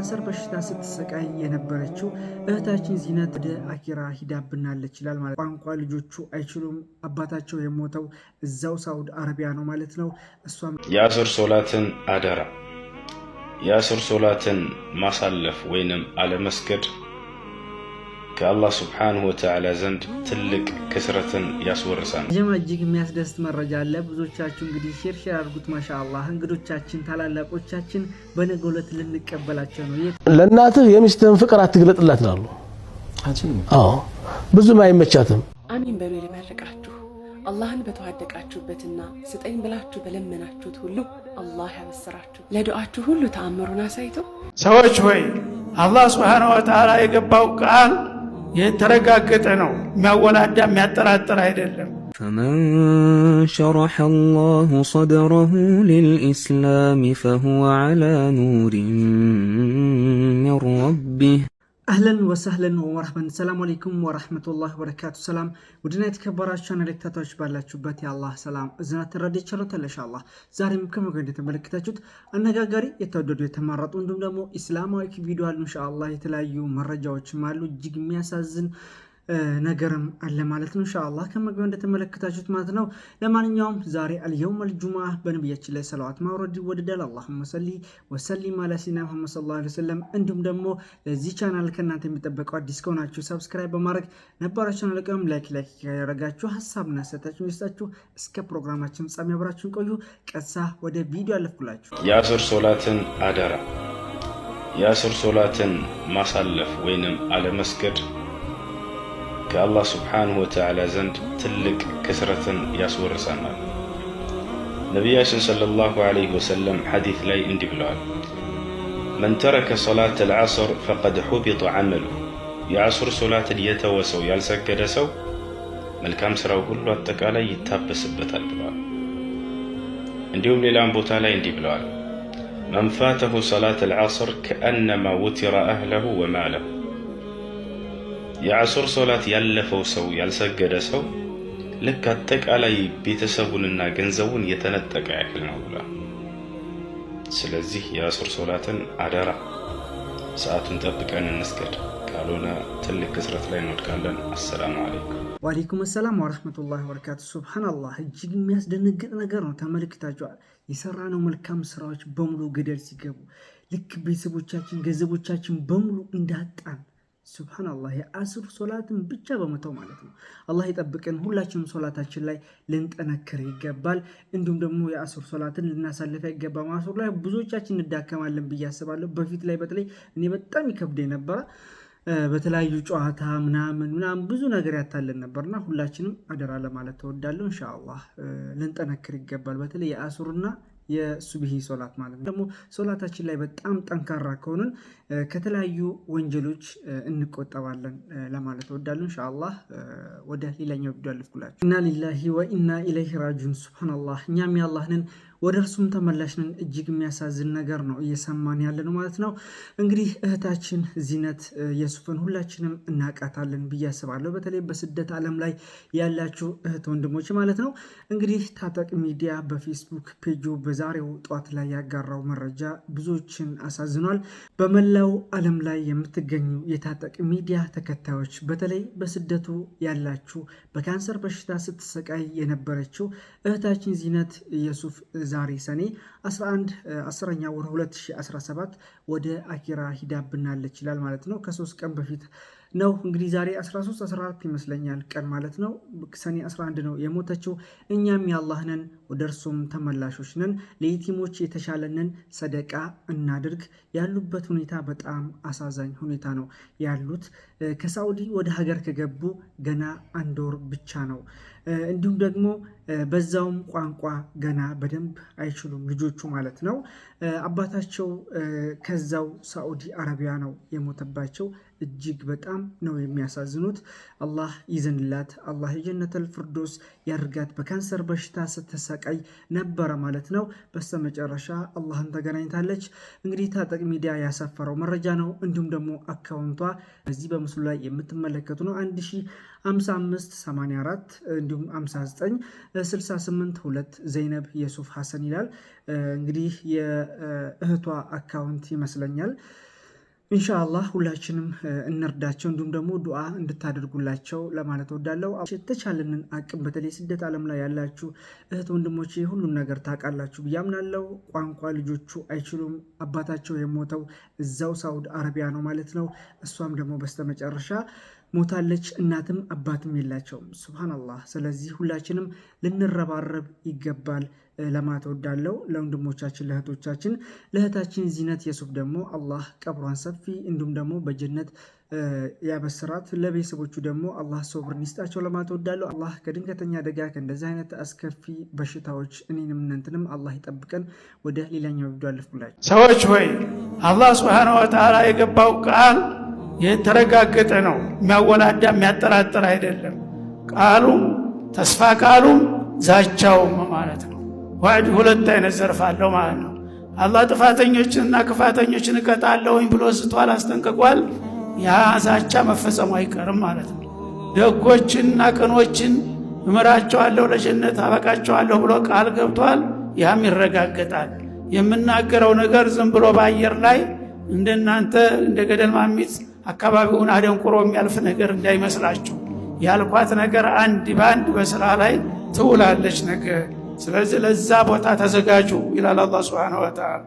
በካንሰር በሽታ ስትሰቃይ የነበረችው እህታችን ዚነት ወደ አኪራ ሂዳብናለች ይላል ማለት ቋንቋ ልጆቹ አይችሉም። አባታቸው የሞተው እዛው ሳውዲ አረቢያ ነው ማለት ነው። እሷም የአስር ሶላትን አደራ የአስር ሶላትን ማሳለፍ ወይንም አለመስገድ ከአላህ ሱብሓነሁ ወተዓላ ዘንድ ትልቅ ክስረትን ያስወርሳል። እጅግ የሚያስደስት መረጃ አለ። ብዙዎቻችሁ እንግዲህ ሼር አድርጉት። ማሻአላህ እንግዶቻችን ታላላቆቻችን በነገው ዕለት ልንቀበላቸው ነው። ለእናትህ የሚስትህን ፍቅር አትግለጥላት ይላሉ። አዎ ብዙም አይመቻትም። አሚን በሉ ይመርቃችሁ። አላህን በተዋደቃችሁበትና ስጠኝ ብላችሁ በለመናችሁት ሁሉ አላህ ያበስራችሁ። ለዱዓችሁ ሁሉ ተአምሩን አሳይቶ ሰዎች ሆይ አላህ ሱብሓነሁ ወተዓላ የገባው ቃል የተረጋገጠ ነው። የሚያወላዳ የሚያጠራጥር አይደለም። فمن شرح الله صدره للإسلام فهو على نور من ربه አህለን ወሰህለን ወመርሐበን። ሰላም አለይኩም ወራህመቱላሂ ወበረካቱ። ሰላም ውድና የተከበራችሁ ተከታታዮች ባላችሁበት የአላህ ሰላም እዝነት ረድኤት ኢንሻአላህ ዛሬም ከመገኘት የተመለከታችሁት አነጋጋሪ የተወደዱ የተመረጡ እንዲሁም ደግሞ ኢስላማዊ ቪዲዮ አሉ ኢንሻአላህ። የተለያዩ መረጃዎችም አሉ። እጅግ የሚያሳዝን ነገርም አለ ማለት ነው ኢንሻአላህ ከመግቢያው እንደተመለከታችሁት ማለት ነው። ለማንኛውም ዛሬ አልየውመል ጁሙአ በነብያችን ላይ ሰላዋት ማውረድ ይወደዳል። አላሁመ ሰሊ ወሰሊም አላ ሲና ሙሐመድ ሰለላሁ ዐለይሂ ወሰለም። እንዲሁም ደግሞ ለዚህ ቻናል ከእናንተ የሚጠበቀው አዲስ ከሆናችሁ ሰብስክራይብ በማድረግ ነባራችሁን ለቀም ላይክ ያደረጋችሁ ሐሳብና አስተያየታችሁን ይስጣችሁ። እስከ ፕሮግራማችን ፍጻሜ አብራችሁን ቆዩ። ቀጥታ ወደ ቪዲዮ አለፍኩላችሁ። የአስር ሶላትን አደራ የአስር ሶላትን ማሳለፍ ወይንም አለመስገድ ከአላህ ሱብሓነሁ ወተዓላ ዘንድ ትልቅ ክስረትን ያስወርሰናል። ነቢያችን ሰለላሁ ዐለይሂ ወሰለም ሐዲስ ላይ እንዲህ ብለዋል፣ መን ተረከ ሶላተል ዐስር ፈቀድ ሑቢጠ ዐመሉሁ። የዐስር ሶላትን የተወሰው ያልሰገደ ሰው መልካም ስራው ሁሉ አጠቃላይ ይታበስበታል ብለዋል። እንዲሁም ሌላም ቦታ ላይ እንዲህ ብለዋል፣ መን ፋተሁ ሶላተል ዐስር ከአነማ ውቲረ አህለሁ ወማለሁ። የዐስር ሶላት ያለፈው ሰው ያልሰገደ ሰው ልክ አጠቃላይ ቤተሰቡንና ገንዘቡን የተነጠቀ ያክል ነው ብሏል። ስለዚህ የዐስር ሶላትን አደራ ሰዓቱን ጠብቀን እንስገድ፣ ካልሆነ ትልቅ ክስረት ላይ እንወድቃለን። አሰላሙ አለይኩም ወአለይኩም ሰላም ወራህመቱላሂ ወበረካቱ። ሱብሃንአላህ እጅግ የሚያስደነግጥ ነገር ነው። ተመልክታችኋል። የሰራነው መልካም ስራዎች በሙሉ ገደል ሲገቡ ልክ ቤተሰቦቻችን ገንዘቦቻችን በሙሉ እንዳጣን ሱብሃንአላህ የዐስር ሶላትን ብቻ በመተው ማለት ነው። አላህ ይጠብቀን። ሁላችንም ሶላታችን ላይ ልንጠነክር ይገባል። እንዲሁም ደግሞ የዐስር ሶላትን ልናሳልፍ ይገባል። ዐስር ላይ ብዙዎቻችን እንዳከማለን ብዬ አስባለሁ። በፊት ላይ በተለይ እኔ በጣም ይከብደኝ ነበር። በተለያዩ ጨዋታ ምናምን ብዙ ነገር ያታለን ነበርና ሁላችንም አደራ ለማለት ተወዳለሁ። ኢንሻአላህ ልንጠነክር ይገባል። በተለይ የዐስርና የሱብሂ ሶላት ማለት ነው። ደግሞ ሶላታችን ላይ በጣም ጠንካራ ከሆነን ከተለያዩ ወንጀሎች እንቆጠባለን ለማለት ወዳለን ኢንሻአላህ። ወደ ሌላኛው ቪዲዮ አልፍኩላችሁ። ኢና ሊላሂ ወኢና ኢለይሂ ራጂዑን። ሱብሃንአላህ እኛም የአላህ ነን ወደ እርሱም ተመላሽ ነን። እጅግ የሚያሳዝን ነገር ነው እየሰማን ያለ ነው ማለት ነው። እንግዲህ እህታችን ዚነት የሱፍን ሁላችንም እናቃታለን ብዬ አስባለሁ። በተለይ በስደት ዓለም ላይ ያላችሁ እህት ወንድሞች ማለት ነው። እንግዲህ ታጠቅ ሚዲያ በፌስቡክ ፔጁ በዛሬው ጧት ላይ ያጋራው መረጃ ብዙዎችን አሳዝኗል። በመላው ዓለም ላይ የምትገኙ የታጠቅ ሚዲያ ተከታዮች በተለይ በስደቱ ያላችሁ በካንሰር በሽታ ስትሰቃይ የነበረችው እህታችን ዚነት የሱፍ ዛሬ ሰኔ 11 10ኛ ወር 2017 ወደ አኪራ ሂዳብናለች ይላል ማለት ነው። ከ3 ቀን በፊት ነው እንግዲህ ዛሬ 13 14 ይመስለኛል ቀን ማለት ነው። ሰኔ 11 ነው የሞተችው። እኛም የአላህ ነን ወደ እርሱም ተመላሾች ነን። ለየቲሞች የተሻለንን ሰደቃ እናድርግ። ያሉበት ሁኔታ በጣም አሳዛኝ ሁኔታ ነው ያሉት። ከሳውዲ ወደ ሀገር ከገቡ ገና 1 ወር ብቻ ነው። እንዲሁም ደግሞ በዛውም ቋንቋ ገና በደንብ አይችሉም ልጆቹ ማለት ነው። አባታቸው ከዛው ሳዑዲ አረቢያ ነው የሞተባቸው። እጅግ በጣም ነው የሚያሳዝኑት። አላህ ይዘንላት፣ አላህ የጀነተል ፊርደውስ ያርጋት። በካንሰር በሽታ ስትሰቃይ ነበረ ማለት ነው። በስተመጨረሻ አላህን ተገናኝታለች። እንግዲህ ታጠቅ ሚዲያ ያሰፈረው መረጃ ነው። እንዲሁም ደግሞ አካውንቷ በዚህ በምስሉ ላይ የምትመለከቱ ነው። 105584 እንዲሁም 59682 ዘይነብ የሱፍ ሐሰን ይላል። እንግዲህ የእህቷ አካውንት ይመስለኛል። ኢንሻአላህ ሁላችንም እንርዳቸው እንዲሁም ደግሞ ዱዓ እንድታደርጉላቸው ለማለት ወዳለው የተቻለንን አቅም በተለይ ስደት ዓለም ላይ ያላችሁ እህት ወንድሞቼ ሁሉን ነገር ታውቃላችሁ ብያምናለሁ። ቋንቋ ልጆቹ አይችሉም። አባታቸው የሞተው እዛው ሳውዲ አረቢያ ነው ማለት ነው። እሷም ደግሞ በስተመጨረሻ ሞታለች። እናትም አባትም የላቸውም። ሱብሃንአላህ። ስለዚህ ሁላችንም ልንረባረብ ይገባል ለማለት ወዳለው ለወንድሞቻችን ለእህቶቻችን። ለእህታችን ዚነት የሱፍ ደግሞ አላህ ቀብሯን ሰፊ እንዲሁም ደግሞ በጀነት ያበስራት። ለቤተሰቦቹ ደግሞ አላህ ሶብርን ይስጣቸው ለማለት ወዳለው። አላህ ከድንገተኛ አደጋ ከእንደዚህ አይነት አስከፊ በሽታዎች እኔንም እናንተንም አላህ ይጠብቀን። ወደ ሌላኛው ቪዲዮ አልፍኩላችሁ። ሰዎች ሆይ አላህ ሱብሓነሁ ወተዓላ የገባው ቃል የተረጋገጠ ነው። የሚያወላዳ የሚያጠራጥር አይደለም። ቃሉም ተስፋ ቃሉም ዛቻውም ማለት ነው። ዋዕድ ሁለት አይነት ዘርፍ አለው ማለት ነው። አላህ ጥፋተኞችንና ክፋተኞችን እቀጣለሁኝ ብሎ ስቷል፣ አስጠንቅቋል። ያ ዛቻ መፈጸሙ አይቀርም ማለት ነው። ደጎችንና ቅኖችን እምራቸዋለሁ ለጀነት አበቃቸዋለሁ ብሎ ቃል ገብቷል። ያም ይረጋገጣል። የምናገረው ነገር ዝም ብሎ በአየር ላይ እንደናንተ እንደ ገደል ማሚት አካባቢውን አደንቁሮ የሚያልፍ ነገር እንዳይመስላችሁ። ያልኳት ነገር አንድ ባንድ በስራ ላይ ትውላለች ነገር። ስለዚህ ለዛ ቦታ ተዘጋጁ ይላል አላህ ሱብሓነሁ ወተዓላ።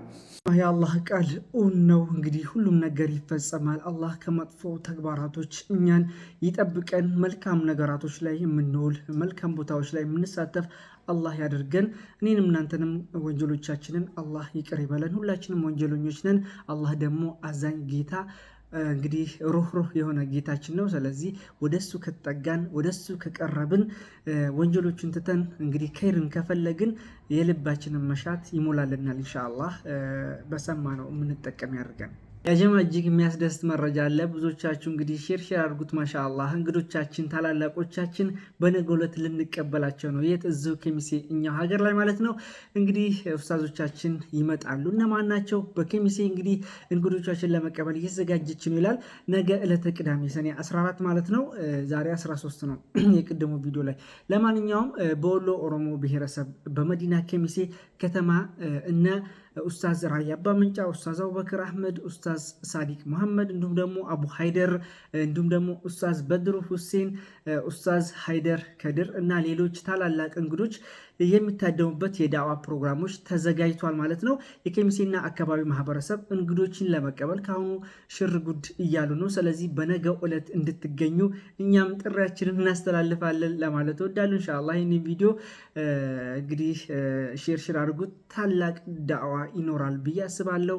የአላህ ቃል እውን ነው። እንግዲህ ሁሉም ነገር ይፈጸማል። አላህ ከመጥፎ ተግባራቶች እኛን ይጠብቀን። መልካም ነገራቶች ላይ የምንውል መልካም ቦታዎች ላይ የምንሳተፍ አላህ ያደርገን። እኔንም እናንተንም ወንጀሎቻችንን አላህ ይቅር ይበለን። ሁላችንም ወንጀለኞች ነን። አላህ ደግሞ አዛኝ ጌታ እንግዲህ ሩህሩህ የሆነ ጌታችን ነው። ስለዚህ ወደሱ ከተጠጋን ወደሱ ከቀረብን ወንጀሎችን ትተን እንግዲህ ከይርን ከፈለግን የልባችንን መሻት ይሞላልናል። ኢንሻአላህ በሰማነው የምንጠቀም ያድርገን። ያጀማ እጅግ የሚያስደስት መረጃ አለ። ብዙዎቻችሁ እንግዲህ ሼር አድርጉት። ማሻአላህ እንግዶቻችን ታላላቆቻችን በነገው ዕለት ልንቀበላቸው ነው። የት? እዚሁ ከሚሴ እኛው ሀገር ላይ ማለት ነው። እንግዲህ ኡስታዞቻችን ይመጣሉ። እነማን ናቸው? በከሚሴ እንግዲህ እንግዶቻችን ለመቀበል እየተዘጋጀች ነው ይላል። ነገ ዕለተ ቅዳሜ ሰኔ 14 ማለት ነው። ዛሬ 13 ነው የቅድሙ ቪዲዮ ላይ። ለማንኛውም በወሎ ኦሮሞ ብሔረሰብ በመዲና ከሚሴ ከተማ እነ ኡስታዝ ራያ አባ መንጫ፣ ኡስታዝ አቡበክር አህመድ፣ ኡስታዝ ሳዲቅ መሐመድ እንዲሁም ደግሞ አቡ ሃይደር እንዲሁም ደግሞ ኡስታዝ በድሩ ሁሴን፣ ኡስታዝ ሃይደር ከድር እና ሌሎች ታላላቅ እንግዶች የሚታደሙበት የዳዋ ፕሮግራሞች ተዘጋጅቷል ማለት ነው። የከሚሴና አካባቢ ማህበረሰብ እንግዶችን ለመቀበል ካሁኑ ሽር ጉድ እያሉ ነው። ስለዚህ በነገው ዕለት እንድትገኙ እኛም ጥሪያችንን እናስተላልፋለን ለማለት እወዳለሁ። ኢንሻአላህ ይህን ቪዲዮ እንግዲህ ሼር አድርጉት። ታላቅ ዳዋ ይኖራል ብዬ አስባለሁ።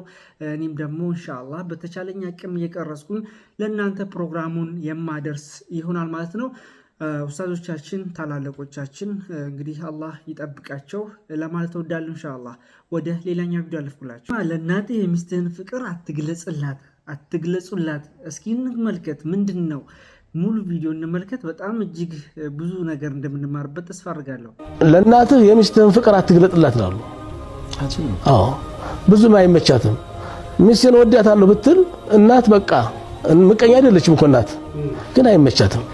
እኔም ደግሞ ኢንሻአላህ በተቻለኝ አቅም እየቀረጽኩኝ ለእናንተ ፕሮግራሙን የማደርስ ይሆናል ማለት ነው። ኡስታዞቻችን ታላላቆቻችን እንግዲህ አላህ ይጠብቃቸው ለማለት እወዳለሁ። ኢንሻአላህ ወደ ሌላኛው ቪዲዮ አልፍኩላችሁ። ለእናትህ የሚስትህን ፍቅር አትግለጹላት። እስኪ እንመልከት። ምንድን ነው? ሙሉ ቪዲዮ እንመልከት። በጣም እጅግ ብዙ ነገር እንደምንማርበት ተስፋ አድርጋለሁ። ለእናትህ የሚስትህን ፍቅር አትግለጥላት ነው። አዎ ብዙም አይመቻትም። ሚስቴን ወዳታለሁ ብትል እናት በቃ ምቀኛ አይደለችም እኮ እናት፣ ግን አይመቻትም።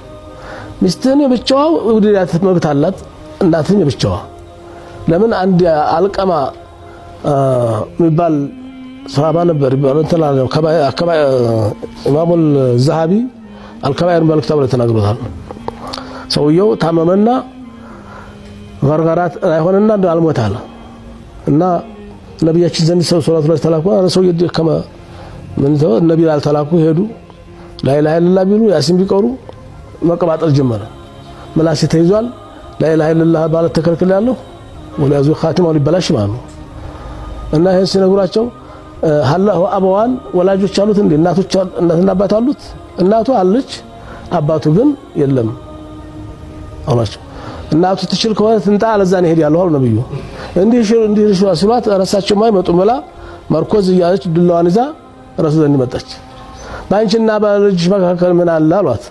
ሚስትህን የብቻዋ ውድዳት መብት አላት። እናትህን የብቻዋ ለምን? አንድ አልቀማ የሚባል ሰሃባ ነበር እንተላለው አከባይ ኢማሙል ዘሃቢ አልከባይር መልክ ተብሎ ተናግሮታል። ሰውየው ታመመና ገርገራት አይሆንና አልሞት አለ እና ነብያችን ዘንድ ሰለላሁ ዐለይሂ ወሰለም ሰው የደከመ ምን ተው ነብዩ አልተላኩ ሄዱ። ላኢላሃ ኢላላህ ቢሉ ያሲን ቢቀሩ መቀባጠር ጀመረ። ምላስ ተይዟል። ላኢላሃ ኢላላህ ባለት ተከልክላለሁ ወላዙ ኻቲማው ሊበላሽ ማለት እና ይሄን ሲነግራቸው አላህ አበዋን ወላጆች አሉት እንዴ? እናቶች እናትና አባት አሉት። እናቱ አለች፣ አባቱ ግን የለም አላቸው። እናቱ ትችል ከሆነ ትንጣ አለዛ ነው ሄድ ያለው አሉ ነብዩ። እንዲህ ሲሏት ራሳቸው ማይመጡ ብላ መርኮዝ እያለች ዱላዋን ይዛ ራሱ ዘንድ መጣች። ባንቺና ባልጅሽ መካከል ምን አለ አሏት።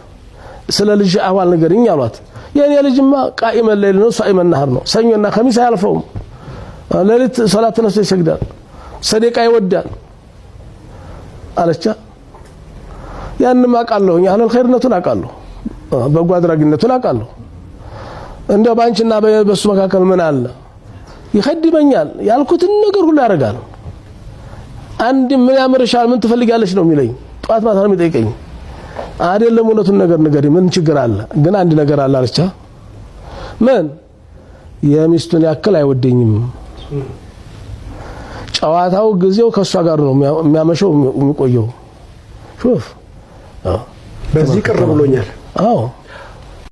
ስለ ልጅ አህዋል ንገሪኝ አሏት። የኔ ልጅማ ቃኢመ ለይል ነው፣ ሷኢመ ነሃር ነው። ሰኞና ኸሚስ አያልፈውም። ሌሊት ሶላት ተነስቶ ይሰግዳል፣ ሰደቃ ይወዳል አለቻ። ያንንም አውቃለሁ፣ አህለል ኸይርነቱን አውቃለሁ፣ በጎ አድራጊነቱን አውቃለሁ። እንደው ባንቺና በሱ መካከል ምን አለ? ይኸድመኛል፣ ያልኩትን ነገር ሁሉ ያደርጋል። አንድ ምን ያምርሻል፣ ምን ትፈልጊያለሽ ነው የሚለኝ። ጧት ማታ ነው የሚጠይቀኝ። አይደለም እውነቱን ነገር ንገሪ፣ ምን ችግር አለ? ግን አንድ ነገር አለ አለቻ። ምን? የሚስቱን ያክል አይወደኝም። ጨዋታው ጊዜው ከሷ ጋር ነው የሚያመሸው የሚቆየው። ሹፍ በዚህ ቅር ብሎኛል። አዎ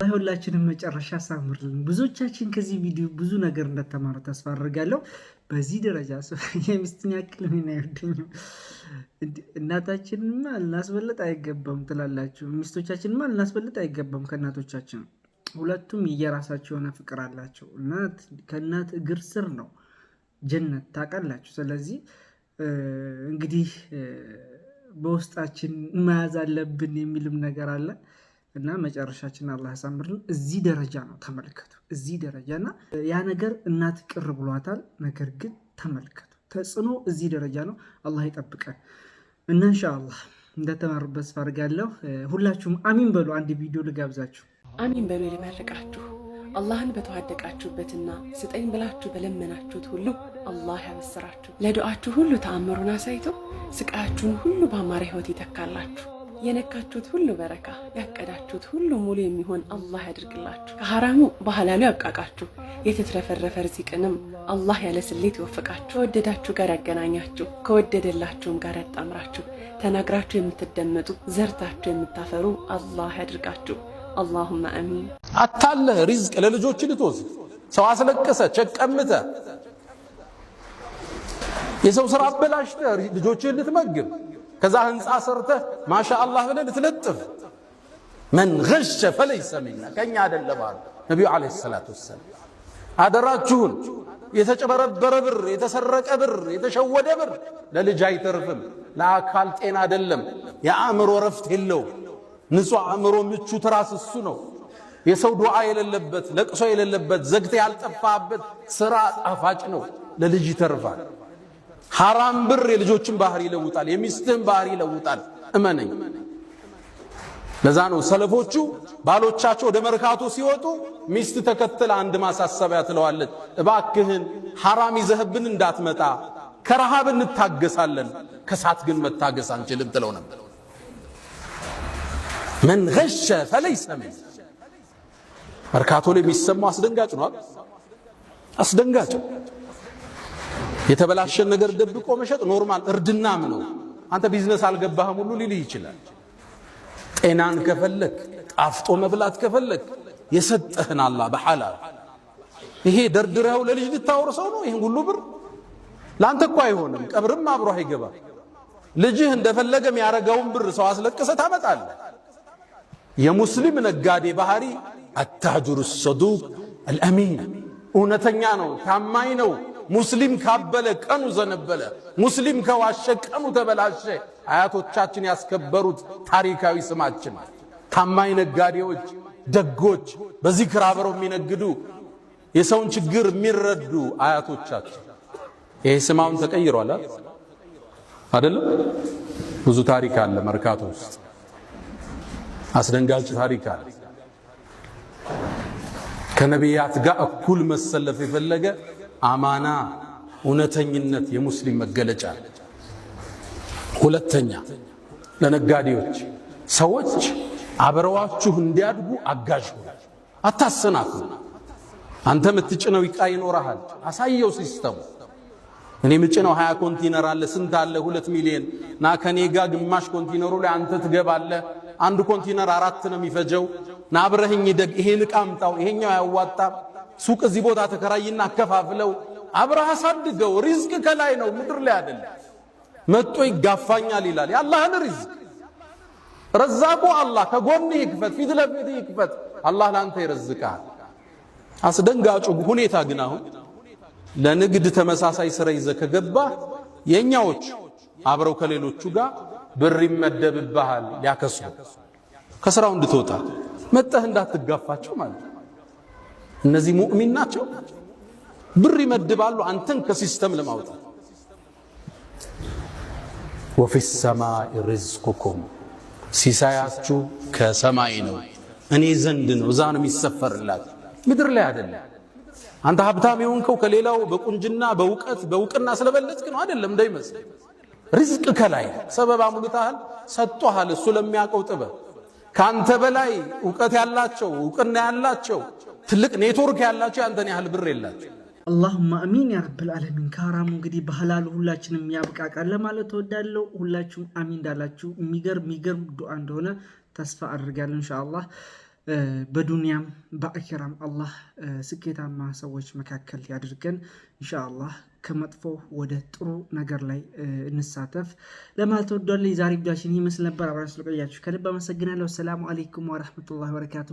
ሁላችንም መጨረሻ ሳምርልን። ብዙዎቻችን ከዚህ ቪዲዮ ብዙ ነገር እንደተማሩ ተስፋ አድርጋለሁ። በዚህ ደረጃ የሚስቱን ያክል ምን አይወደኝም፣ እናታችንማ ልናስበልጥ አይገባም ትላላችሁ። ሚስቶቻችንማ ልናስበልጥ አይገባም ከእናቶቻችን። ሁለቱም የራሳቸው የሆነ ፍቅር አላቸው። እናት ከእናት እግር ስር ነው ጀነት ታውቃላችሁ። ስለዚህ እንግዲህ በውስጣችን መያዝ አለብን የሚልም ነገር አለ እና መጨረሻችን አላህ ያሳምርን። እዚህ ደረጃ ነው ተመልከቱ፣ እዚህ ደረጃና ያ ነገር እናት ቅር ብሏታል። ነገር ግን ተመልከቱ ተጽዕኖ እዚህ ደረጃ ነው። አላህ ይጠብቀን እና ኢንሻአላህ እንደተማሩበት ተስፋ አድርጋለሁ። ሁላችሁም አሚን በሉ። አንድ ቪዲዮ ልጋብዛችሁ። አሚን በሉ ልመርቃችሁ። አላህን በተዋደቃችሁበትና ስጠኝ ብላችሁ በለመናችሁት ሁሉ አላህ ያበስራችሁ። ለዱዓችሁ ሁሉ ተአምሩን አሳይቶ ስቃያችሁን ሁሉ በአማረ ህይወት ይተካላችሁ። የነካችሁት ሁሉ በረካ፣ ያቀዳችሁት ሁሉ ሙሉ የሚሆን አላህ ያድርግላችሁ። ከሐራሙ በሐላሉ ያብቃቃችሁ። የተትረፈረፈ ርዚቅንም አላህ ያለ ስሌት ይወፍቃችሁ። ከወደዳችሁ ጋር ያገናኛችሁ፣ ከወደደላችሁም ጋር ያጣምራችሁ። ተናግራችሁ የምትደመጡ ዘርታችሁ የምታፈሩ አላህ ያድርጋችሁ። አላሁመ አሚን። አታለህ ሪዝቅ ለልጆች ልትወስድ ሰው አስለቅሰ ቸቀምተ የሰው ስራ አበላሽተ ልጆችን ልትመግብ ከዛ ህንፃ ሰርተህ ማሻአላህ ብለህ ልትለጥፍ መን ገሸ ፈለይሰ ሚና ከኛ አይደለም አሉ ነብዩ አለይሂ ሰላቱ ወሰለም። አደራችሁን የተጨበረበረ ብር፣ የተሰረቀ ብር፣ የተሸወደ ብር ለልጅ አይተርፍም። ለአካል ጤና አይደለም፣ የአእምሮ ረፍት የለው። ንጹህ አእምሮ ምቹ ትራስ እሱ ነው። የሰው ዱዓ የሌለበት ለቅሶ የሌለበት ዘግተ ያልጠፋበት ስራ ጣፋጭ ነው፣ ለልጅ ይተርፋል። ሐራም ብር የልጆችን ባህሪ ይለውጣል፣ የሚስትህን ባህሪ ይለውጣል። እመነኝ። ለዛ ነው ሰለፎቹ ባሎቻቸው ወደ መርካቶ ሲወጡ ሚስት ተከተለ አንድ ማሳሰቢያ ትለዋለች፣ እባክህን ሐራም ይዘህብን እንዳትመጣ፣ ከረሃብ እንታገሳለን፣ ከሳት ግን መታገስ አንችልም ትለው ነበር። መን ገሸ ፈለይሰ ሚን። መርካቶ ላይ የሚሰማው አስደንጋጭ ነው። አስደንጋጭ የተበላሸን ነገር ደብቆ መሸጥ ኖርማል እርድናም ነው። አንተ ቢዝነስ አልገባህም ሁሉ ሊልህ ይችላል። ጤናን ከፈለክ ጣፍጦ መብላት ከፈለክ የሰጠህን አላህ በሐላል ይሄ ደርድረው ለልጅ ልታወርሰው ነው። ይሄን ሁሉ ብር ላንተ እኮ አይሆንም፣ ቀብርም አብሮ አይገባ። ልጅህ እንደፈለገ የሚያረጋውን ብር ሰው አስለቅሰ ታመጣለህ። የሙስሊም ነጋዴ ባህሪ አታጅሩ ሰዱቅ አልአሚን፣ እውነተኛ ነው፣ ታማኝ ነው። ሙስሊም ካበለ ቀኑ ዘነበለ፣ ሙስሊም ከዋሸ ቀኑ ተበላሸ። አያቶቻችን ያስከበሩት ታሪካዊ ስማችን ታማኝ ነጋዴዎች፣ ደጎች፣ በዚክር አብረው የሚነግዱ የሰውን ችግር የሚረዱ አያቶቻችን። ይሄ ስማውን ተቀይሯል አይደለም? ብዙ ታሪክ አለ መርካቶ ውስጥ፣ አስደንጋጭ ታሪክ አለ። ከነቢያት ጋር እኩል መሰለፍ የፈለገ አማና፣ እውነተኝነት የሙስሊም መገለጫ። ሁለተኛ ለነጋዴዎች ሰዎች አብረዋችሁ እንዲያድጉ አጋዥ ሁኑ፣ አታሰናክሉ። አንተ የምትጭነው ዕቃ ይኖርሃል፣ አሳየው ሲስተሙ። እኔ የምጭነው 20 ኮንቲነር አለ፣ ስንት አለ? 2 ሚሊዮን ና ከኔ ጋር ግማሽ ኮንቲነሩ ላይ አንተ ትገባለህ። አንድ ኮንቲነር 4 ነው የሚፈጀው። ና አብረህኝ ደግ፣ ይሄን ዕቃ አምጣው፣ ይሄኛው ያዋጣም። ሱቅ እዚህ ቦታ ተከራይና አከፋፍለው፣ አብረህ አሳድገው። ሪዝቅ ከላይ ነው፣ ምድር ላይ አይደለም። መጥቶ ይጋፋኛል ይላል። የአላህን ሪዝቅ ረዛቁ አላህ ከጎንህ ይክፈት፣ ፊት ለፊትህ ይክፈት። አላህ ላንተ ይረዝቃል። አስደንጋጩ ሁኔታ ግን አሁን ለንግድ ተመሳሳይ ስራ ይዘህ ከገባህ የኛዎች አብረው ከሌሎቹ ጋር ብር ይመደብብሃል፣ ሊያከሱ ከስራው እንድትወጣ መጠህ እንዳትጋፋቸው ማለት ነው። እነዚህ ሙእሚን ናቸው፣ ብር ይመድባሉ አንተን ከሲስተም ለማውጣት። ወፊ ሰማይ ሪዝቁኩም፣ ሲሳያችሁ ከሰማይ ነው፣ እኔ ዘንድ ነው፣ እዛ ነው የሚሰፈርላችሁ፣ ምድር ላይ አይደለም። አንተ ሀብታም የሆንከው ከሌላው በቁንጅና በእውቀት በእውቅና ስለበለጥክ ነው አይደለም እንዳይመስል። ሪዝቅ ከላይ ሰበብ አሙልተሃል ሰጥቷል እሱ ለሚያውቀው ጥበብ ካንተ በላይ ዕውቀት ያላቸው ዕውቅና ያላቸው ትልቅ ኔትወርክ ያላቸው ያንተን ያህል ብር የላቸው اللهم امين يا رب العالمين ካራሙ እንግዲህ በሐላሉ ሁላችንም ያብቃቃል ለማለት ተወዳለው ሁላችሁም አሚን እንዳላችሁ የሚገርም ዱዓ እንደሆነ ተስፋ አድርጋለሁ ኢንሻአላህ በዱንያም በአኺራም አላህ ስኬታማ ሰዎች መካከል ያድርገን ኢንሻአላህ ከመጥፎ ወደ ጥሩ ነገር ላይ እንሳተፍ ለማለት ተወዳለኝ ዛሬ ቪዲዮአችን ይመስል ነበር አብራችሁ ስለቆያችሁ ከልብ አመሰግናለሁ ሰላም አለይኩም ወራህመቱላሂ ወበረካቱ